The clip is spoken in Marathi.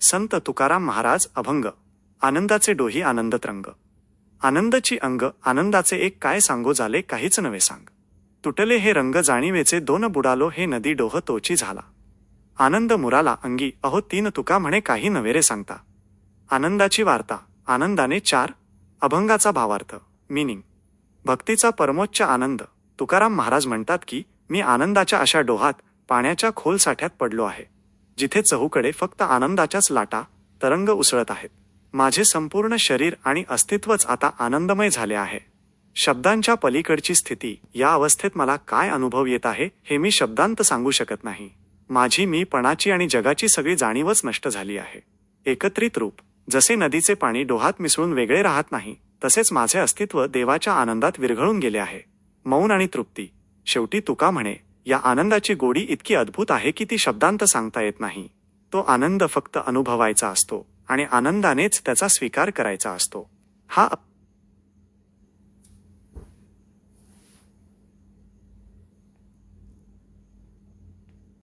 संत तुकाराम महाराज अभंग. आनंदाचे डोही आनंद तरंग. आनंदची अंग आनंदाचे एक काय सांगो झाले काहीच नवे सांग. तुटले हे रंग जाणीवेचे दोन बुडालो हे नदी डोह तोची झाला. आनंद मुराला अंगी अहो तीन तुका म्हणे काही नवे रे सांगता. आनंदाची वार्ता. आनंदाने चार. अभंगाचा भावार्थ. मिनिंग. भक्तीचा परमोच्च आनंद. तुकाराम महाराज म्हणतात की मी आनंदाच्या अशा डोहात पाण्याच्या खोल साठ्यात पडलो आहे जिथे चहूकडे फक्त आनंदाच्याच लाटा तरंग उसळत आहेत. माझे संपूर्ण शरीर आणि अस्तित्वच आता आनंदमय झाले आहे. शब्दांच्या पलीकडची स्थिती. या अवस्थेत मला काय अनुभव येत आहे हे मी शब्दांत सांगू शकत नाही. माझी मीपणाची आणि जगाची सगळी जाणीवच नष्ट झाली आहे. एकत्रित रूप. जसे नदीचे पाणी डोहात मिसळून वेगळे राहत नाही तसेच माझे अस्तित्व देवाच्या आनंदात विरघळून गेले आहे. मौन आणि तृप्ती. शेवटी तुका म्हणे या आनंदाची गोडी इतकी अद्भुत आहे की ती शब्दांत सांगता येत नाही. तो आनंद फक्त अनुभवायचा असतो आणि आनंदानेच त्याचा स्वीकार करायचा असतो. हा